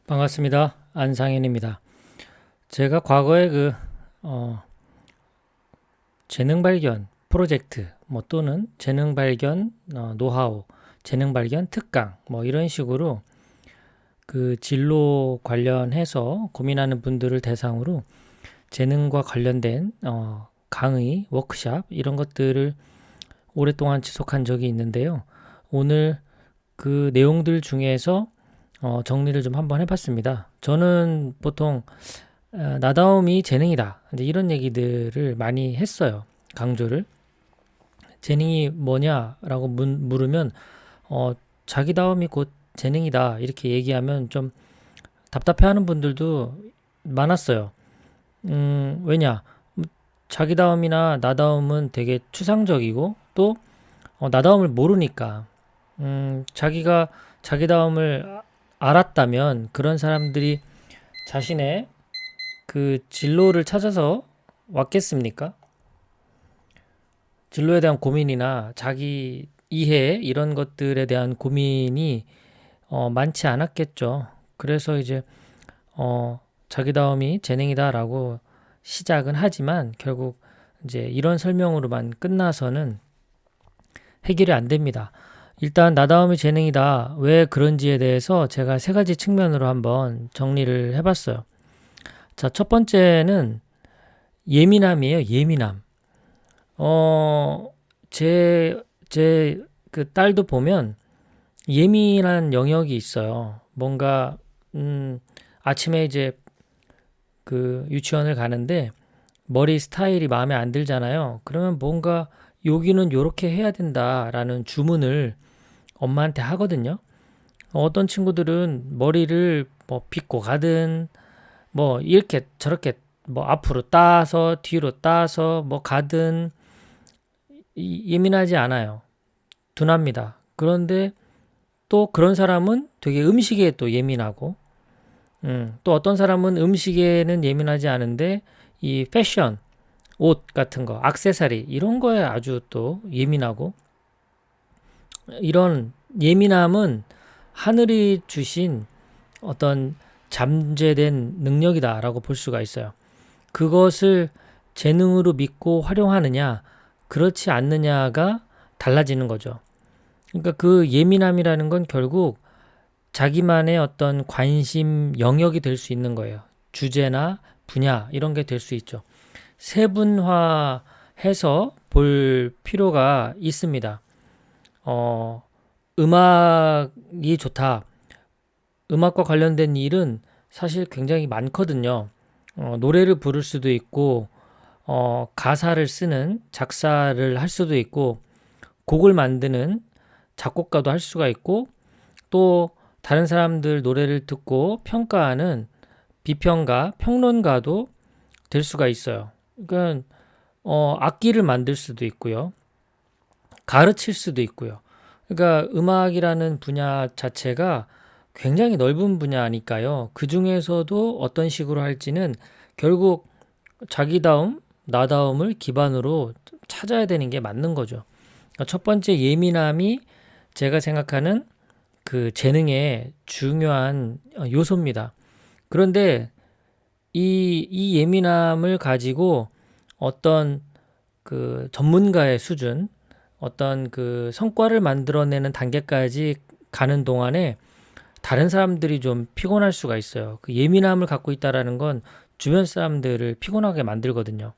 반갑습니다. 안상현입니다. 제가 과거에 재능 발견 프로젝트 또는 재능 발견 노하우, 재능 발견 특강 이런 식으로 그 진로 관련해서 고민하는 분들을 대상으로 재능과 관련된 강의, 워크샵 이런 것들을 오랫동안 지속한 적이 있는데요. 오늘 그 내용들 중에서 정리를 좀 한번 해봤습니다. 저는 보통 나다움이 재능이다. 이제 이런 얘기들을 많이 했어요. 강조를. 재능이 뭐냐라고 물으면 자기다움이 곧 재능이다. 이렇게 얘기하면 좀 답답해하는 분들도 많았어요. 왜냐? 자기다움이나 나다움은 되게 추상적이고 또 나다움을 모르니까 자기가 자기다움을 알았다면 그런 사람들이 자신의 그 진로를 찾아서 왔겠습니까? 진로에 대한 고민이나 자기 이해 이런 것들에 대한 고민이 많지 않았겠죠. 그래서 이제 자기다움이 재능이다라고 시작은 하지만 결국 이제 이런 설명으로만 끝나서는 해결이 안 됩니다. 일단 나다움이 재능이다. 왜 그런지에 대해서 제가 세 가지 측면으로 한번 정리를 해봤어요. 자, 첫 번째는 예민함이에요. 예민함. 제 그 딸도 보면 예민한 영역이 있어요. 뭔가, 아침에 이제 그 유치원을 가는데 머리 스타일이 마음에 안 들잖아요. 그러면 뭔가 여기는 요렇게 해야 된다라는 주문을 엄마한테 하거든요. 어떤 친구들은 머리를 빗고 가든 이렇게 저렇게 앞으로 따서 뒤로 따서 가든 예민하지 않아요. 둔합니다. 그런데 또 그런 사람은 되게 음식에 또 예민하고 또 어떤 사람은 음식에는 예민하지 않은데 이 패션, 옷 같은 거, 액세서리 이런 거에 아주 또 예민하고 이런 예민함은 하늘이 주신 어떤 잠재된 능력이다라고 볼 수가 있어요. 그것을 재능으로 믿고 활용하느냐, 그렇지 않느냐가 달라지는 거죠. 그러니까 그 예민함이라는 건 결국 자기만의 어떤 관심 영역이 될 수 있는 거예요. 주제나 분야 이런 게 될 수 있죠. 세분화해서 볼 필요가 있습니다. 음악이 좋다. 음악과 관련된 일은 사실 굉장히 많거든요. 노래를 부를 수도 있고, 가사를 쓰는 작사를 할 수도 있고, 곡을 만드는 작곡가도 할 수가 있고, 또 다른 사람들 노래를 듣고 평가하는 비평가, 평론가도 될 수가 있어요. 그러니까 악기를 만들 수도 있고요. 가르칠 수도 있고요. 그러니까 음악이라는 분야 자체가 굉장히 넓은 분야니까요. 그 중에서도 어떤 식으로 할지는 결국 자기다움, 나다움을 기반으로 찾아야 되는 게 맞는 거죠. 그러니까 첫 번째 예민함이 제가 생각하는 그 재능의 중요한 요소입니다. 그런데 이 예민함을 가지고 어떤 그 전문가의 수준, 어떤 그 성과를 만들어내는 단계까지 가는 동안에 다른 사람들이 좀 피곤할 수가 있어요. 그 예민함을 갖고 있다라는 건 주변 사람들을 피곤하게 만들거든요.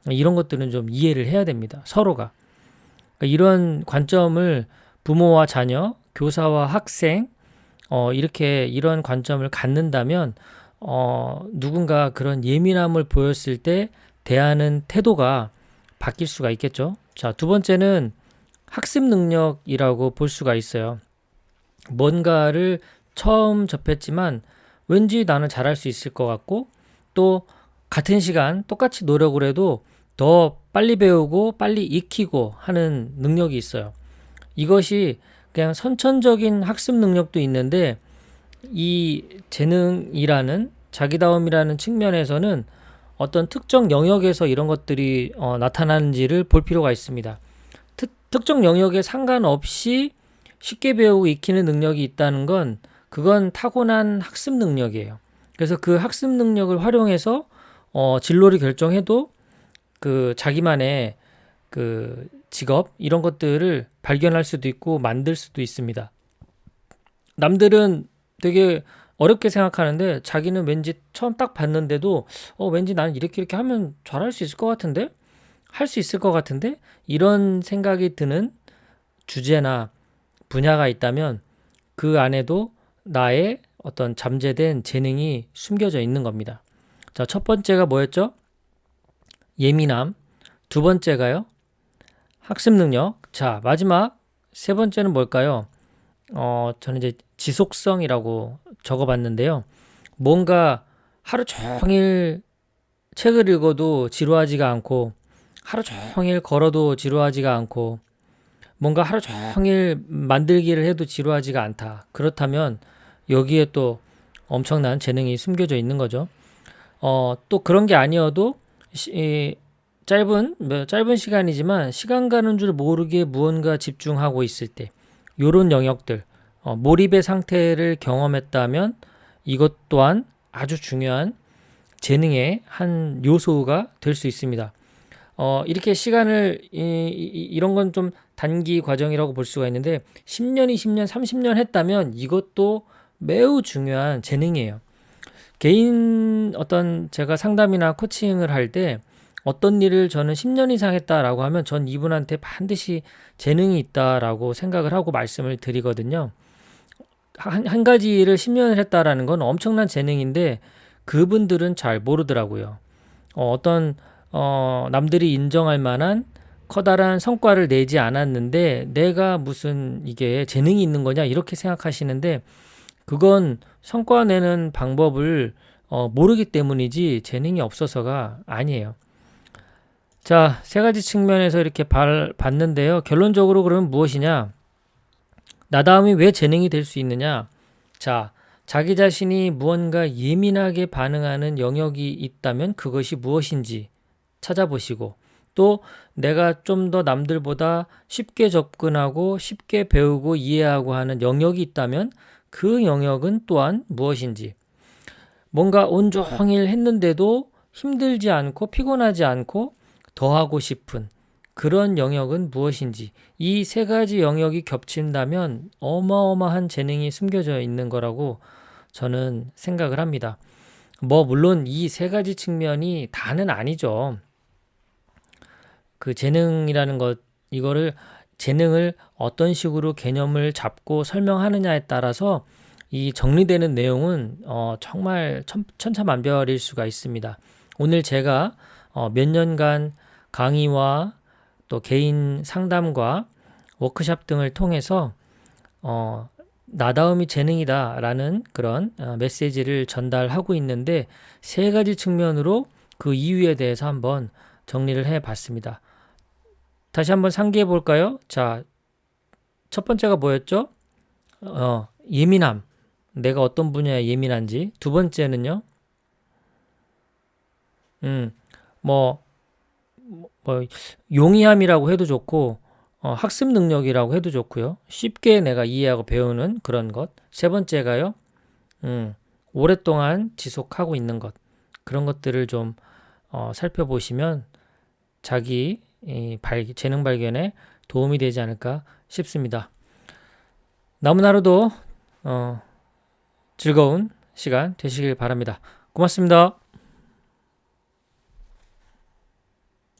이런 것들은 좀 이해를 해야 됩니다. 서로가. 그러니까 이런 관점을 부모와 자녀, 교사와 학생, 이렇게 이런 관점을 갖는다면, 누군가 그런 예민함을 보였을 때 대하는 태도가 바뀔 수가 있겠죠. 자, 두 번째는 학습 능력이라고 볼 수가 있어요. 뭔가를 처음 접했지만 왠지 나는 잘할 수 있을 것 같고 또 같은 시간 똑같이 노력을 해도 더 빨리 배우고 빨리 익히고 하는 능력이 있어요. 이것이 그냥 선천적인 학습 능력도 있는데 이 재능이라는 자기다움이라는 측면에서는 어떤 특정 영역에서 이런 것들이 나타나는지를 볼 필요가 있습니다. 특정 영역에 상관없이 쉽게 배우고 익히는 능력이 있다는 건 그건 타고난 학습 능력이에요. 그래서 그 학습 능력을 활용해서 진로를 결정해도 그 자기만의 그 직업 이런 것들을 발견할 수도 있고 만들 수도 있습니다. 남들은 되게 어렵게 생각하는데 자기는 왠지 처음 딱 봤는데도 왠지 나는 이렇게 하면 잘할 수 있을 것 같은데? 할 수 있을 것 같은데? 이런 생각이 드는 주제나 분야가 있다면 그 안에도 나의 어떤 잠재된 재능이 숨겨져 있는 겁니다. 자, 첫 번째가 뭐였죠? 예민함. 두 번째가요? 학습 능력. 자, 마지막 세 번째는 뭘까요? 저는 이제 지속성이라고 적어봤는데요. 뭔가 하루 종일 책을 읽어도 지루하지가 않고, 하루 종일 걸어도 지루하지가 않고, 뭔가 하루 종일 만들기를 해도 지루하지가 않다. 그렇다면 여기에 또 엄청난 재능이 숨겨져 있는 거죠. 또 그런 게 아니어도 짧은 시간이지만 시간 가는 줄 모르게 무언가 집중하고 있을 때 요런 영역들 몰입의 상태를 경험했다면 이것 또한 아주 중요한 재능의 한 요소가 될 수 있습니다. 이렇게 시간을 이런 건 좀 단기 과정이라고 볼 수가 있는데 10년, 20년, 30년 했다면 이것도 매우 중요한 재능이에요. 개인 어떤 제가 상담이나 코칭을 할 때 어떤 일을 저는 10년 이상 했다라고 하면 전 이분한테 반드시 재능이 있다라고 생각을 하고 말씀을 드리거든요. 한 가지 일을 10년을 했다라는 건 엄청난 재능인데 그분들은 잘 모르더라고요. 어떤 남들이 인정할 만한 커다란 성과를 내지 않았는데 내가 무슨 이게 재능이 있는 거냐 이렇게 생각하시는데 그건 성과 내는 방법을 모르기 때문이지 재능이 없어서가 아니에요. 자, 세 가지 측면에서 이렇게 봤는데요. 결론적으로 그러면 무엇이냐? 나다움이 왜 재능이 될 수 있느냐? 자, 자기 자신이 무언가 예민하게 반응하는 영역이 있다면 그것이 무엇인지 찾아보시고 또 내가 좀 더 남들보다 쉽게 접근하고 쉽게 배우고 이해하고 하는 영역이 있다면 그 영역은 또한 무엇인지 뭔가 온종일 했는데도 힘들지 않고 피곤하지 않고 더 하고 싶은 그런 영역은 무엇인지 이 세 가지 영역이 겹친다면 어마어마한 재능이 숨겨져 있는 거라고 저는 생각을 합니다. 물론 이 세 가지 측면이 다는 아니죠. 그 재능이라는 것, 이거를 재능을 어떤 식으로 개념을 잡고 설명하느냐에 따라서 이 정리되는 내용은 정말 천차만별일 수가 있습니다. 오늘 제가 몇 년간 강의와 또 개인 상담과 워크샵 등을 통해서 나다움이 재능이다라는 그런 메시지를 전달하고 있는데 세 가지 측면으로 그 이유에 대해서 한번 정리를 해봤습니다. 다시 한번 상기해 볼까요? 자, 첫 번째가 뭐였죠? 예민함. 내가 어떤 분야에 예민한지. 두 번째는요? 뭐, 용이함이라고 해도 좋고, 학습 능력이라고 해도 좋고요. 쉽게 내가 이해하고 배우는 그런 것. 세 번째가요? 오랫동안 지속하고 있는 것. 그런 것들을 좀 살펴보시면 자기 재능 발견에 도움이 되지 않을까 싶습니다. 남은 하루도 즐거운 시간 되시길 바랍니다. 고맙습니다.